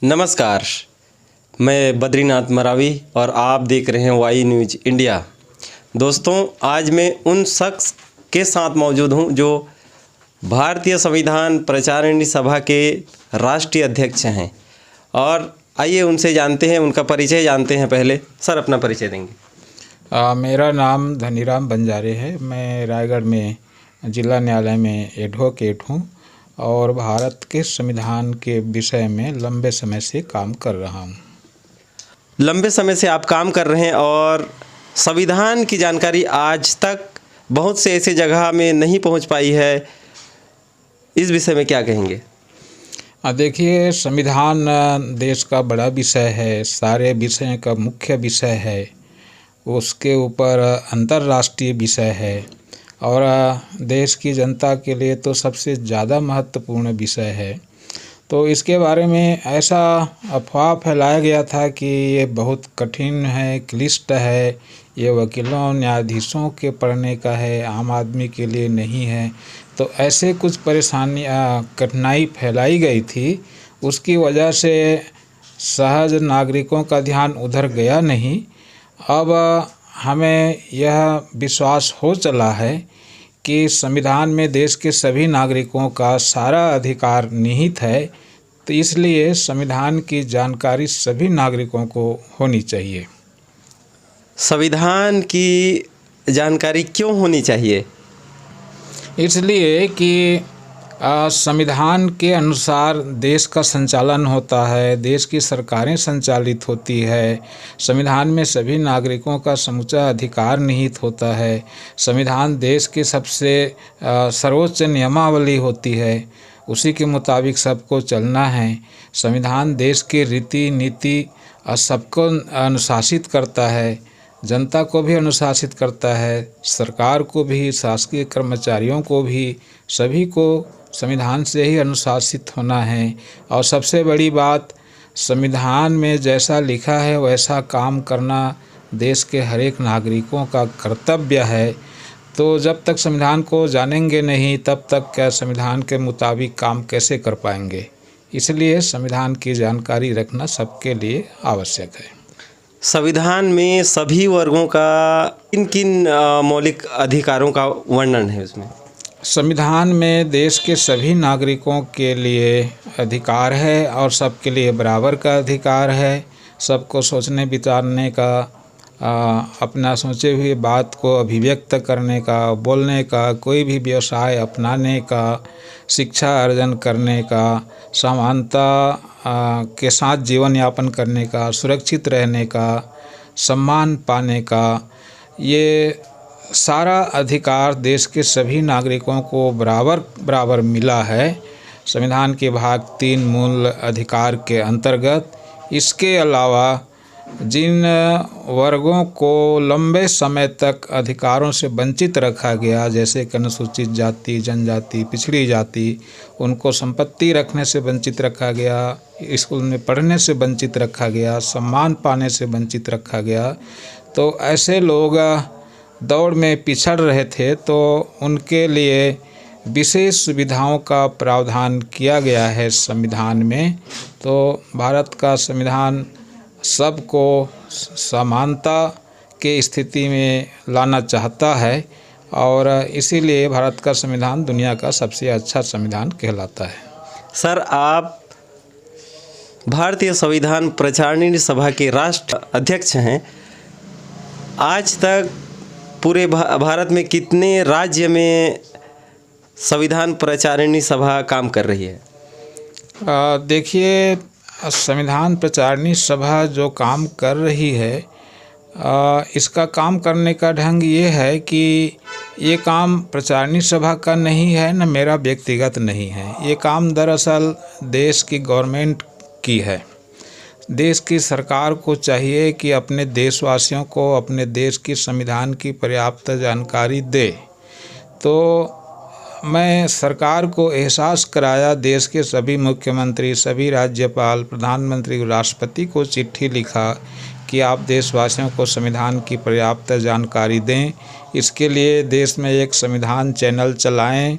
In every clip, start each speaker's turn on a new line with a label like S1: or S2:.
S1: नमस्कार, मैं बद्रीनाथ मरावी और आप देख रहे हैं वाई न्यूज़ इंडिया। दोस्तों, आज मैं उन शख्स के साथ मौजूद हूं जो भारतीय संविधान प्रचारिणी सभा के राष्ट्रीय अध्यक्ष हैं और आइए उनसे जानते हैं, उनका परिचय जानते हैं। पहले सर अपना परिचय देंगे।
S2: मेरा नाम धनीराम बंजारे है। मैं रायगढ़ में जिला न्यायालय में एडवोकेट हूँ और भारत के संविधान के विषय में लंबे समय से काम कर रहा हूँ।
S1: लंबे समय से आप काम कर रहे हैं और संविधान की जानकारी आज तक बहुत से ऐसे जगह में नहीं पहुंच पाई है, इस विषय में क्या कहेंगे?
S2: देखिए, संविधान देश का बड़ा विषय है, सारे विषयों का मुख्य विषय है, उसके ऊपर अंतर्राष्ट्रीय विषय है और देश की जनता के लिए तो सबसे ज़्यादा महत्वपूर्ण विषय है। तो इसके बारे में ऐसा अफवाह फैलाया गया था कि ये बहुत कठिन है, क्लिष्ट है, ये वकीलों न्यायाधीशों के पढ़ने का है, आम आदमी के लिए नहीं है। तो ऐसे कुछ कठिनाई फैलाई गई थी, उसकी वजह से सहज नागरिकों का ध्यान उधर गया नहीं। अब हमें यह विश्वास हो चला है कि संविधान में देश के सभी नागरिकों का सारा अधिकार निहित है, तो इसलिए संविधान की जानकारी सभी नागरिकों को होनी चाहिए।
S1: संविधान की जानकारी क्यों होनी चाहिए?
S2: इसलिए कि संविधान के अनुसार देश का संचालन होता है, देश की सरकारें संचालित होती है, संविधान में सभी नागरिकों का समूचा अधिकार निहित होता है, संविधान देश की सबसे सर्वोच्च नियमावली होती है, उसी के मुताबिक सबको चलना है। संविधान देश की रीति नीति सबको अनुशासित करता है, जनता को भी अनुशासित करता है, सरकार को भी, शासकीय कर्मचारियों को भी, सभी को संविधान से ही अनुशासित होना है। और सबसे बड़ी बात, संविधान में जैसा लिखा है वैसा काम करना देश के हर एक नागरिकों का कर्तव्य है। तो जब तक संविधान को जानेंगे नहीं तब तक क्या संविधान के मुताबिक काम कैसे कर पाएंगे। इसलिए संविधान की जानकारी रखना सबके लिए आवश्यक है।
S1: संविधान में सभी वर्गों का किन किन मौलिक अधिकारों का वर्णन है? उसमें
S2: संविधान में देश के सभी नागरिकों के लिए अधिकार है और सबके लिए बराबर का अधिकार है। सबको सोचने विचारने का, अपना सोचे हुए बात को अभिव्यक्त करने का, बोलने का, कोई भी व्यवसाय अपनाने का, शिक्षा अर्जन करने का, समानता के साथ जीवन यापन करने का, सुरक्षित रहने का, सम्मान पाने का, ये सारा अधिकार देश के सभी नागरिकों को बराबर मिला है संविधान के भाग 3 मूल अधिकार के अंतर्गत। इसके अलावा जिन वर्गों को लंबे समय तक अधिकारों से वंचित रखा गया, जैसे कि अनुसूचित जाति, जनजाति, पिछड़ी जाति, उनको संपत्ति रखने से वंचित रखा गया, स्कूल में पढ़ने से वंचित रखा गया, सम्मान पाने से वंचित रखा गया, तो ऐसे लोग दौड़ में पिछड़ रहे थे, तो उनके लिए विशेष सुविधाओं का प्रावधान किया गया है संविधान में। तो भारत का संविधान सबको समानता के स्थिति में लाना चाहता है और इसीलिए भारत का संविधान दुनिया का सबसे अच्छा संविधान कहलाता है।
S1: सर, आप भारतीय संविधान प्रचारिणी सभा के राष्ट्र अध्यक्ष हैं। आज तक पूरे भारत में कितने राज्य में संविधान प्रचारिणी सभा काम कर रही है?
S2: देखिए, संविधान प्रचारिणी सभा जो काम कर रही है, इसका काम करने का ढंग ये है कि ये काम प्रचारिणी सभा का नहीं है, न मेरा व्यक्तिगत नहीं है। ये काम दरअसल देश की गवर्नमेंट की है। देश की सरकार को चाहिए कि अपने देशवासियों को अपने देश की संविधान की पर्याप्त जानकारी दे। तो मैं सरकार को एहसास कराया, देश के सभी मुख्यमंत्री, सभी राज्यपाल, प्रधानमंत्री, राष्ट्रपति को चिट्ठी लिखा कि आप देशवासियों को संविधान की पर्याप्त जानकारी दें। इसके लिए देश में एक संविधान चैनल चलाएं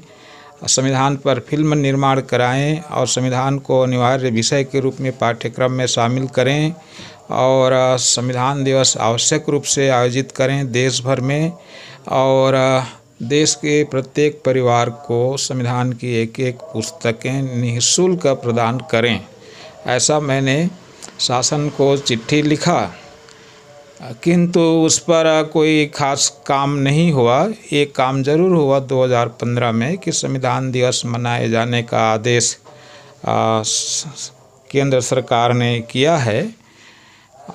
S2: संविधान पर फिल्म निर्माण कराएं और संविधान को अनिवार्य विषय के रूप में पाठ्यक्रम में शामिल करें और संविधान दिवस आवश्यक रूप से आयोजित करें देश भर में और देश के प्रत्येक परिवार को संविधान की एक एक पुस्तकें निःशुल्क प्रदान करें। ऐसा मैंने शासन को चिट्ठी लिखा, किंतु उस पर कोई खास काम नहीं हुआ। एक काम जरूर हुआ 2015 में कि संविधान दिवस मनाए जाने का आदेश केंद्र सरकार ने किया है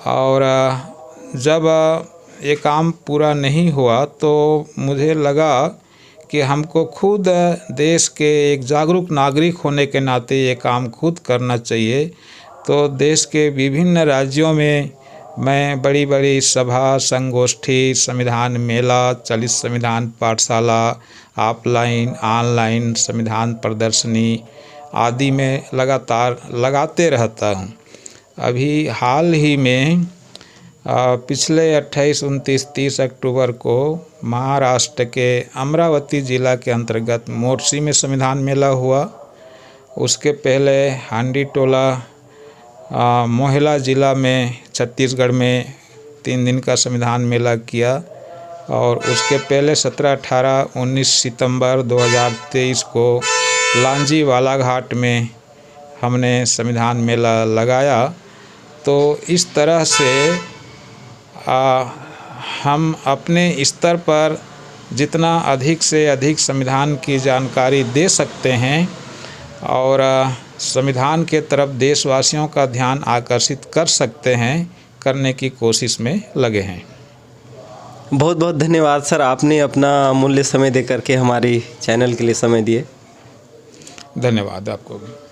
S2: और जब ये काम पूरा नहीं हुआ तो मुझे लगा कि हमको खुद देश के एक जागरूक नागरिक होने के नाते ये काम खुद करना चाहिए। तो देश के विभिन्न राज्यों में मैं बड़ी बड़ी सभा, संगोष्ठी, संविधान मेला, चलित संविधान पाठशाला, ऑफलाइन ऑनलाइन संविधान प्रदर्शनी आदि में लगातार लगाते रहता हूँ। अभी हाल ही में पिछले 28, 29, 30 अक्टूबर को महाराष्ट्र के अमरावती ज़िला के अंतर्गत मोर्शी में संविधान मेला हुआ। उसके पहले हांडी टोला मोहला ज़िला में छत्तीसगढ़ में 3 दिन का संविधान मेला किया और उसके पहले 17, 18, 19 सितंबर 2023 को लांजी बालाघाट में हमने संविधान मेला लगाया। तो इस तरह से हम अपने स्तर पर जितना अधिक से अधिक संविधान की जानकारी दे सकते हैं और संविधान के तरफ देशवासियों का ध्यान आकर्षित कर सकते हैं, करने की कोशिश में लगे हैं।
S1: बहुत बहुत धन्यवाद सर, आपने अपना अमूल्य समय देकर के हमारी चैनल के लिए समय दिए।
S2: धन्यवाद आपको भी।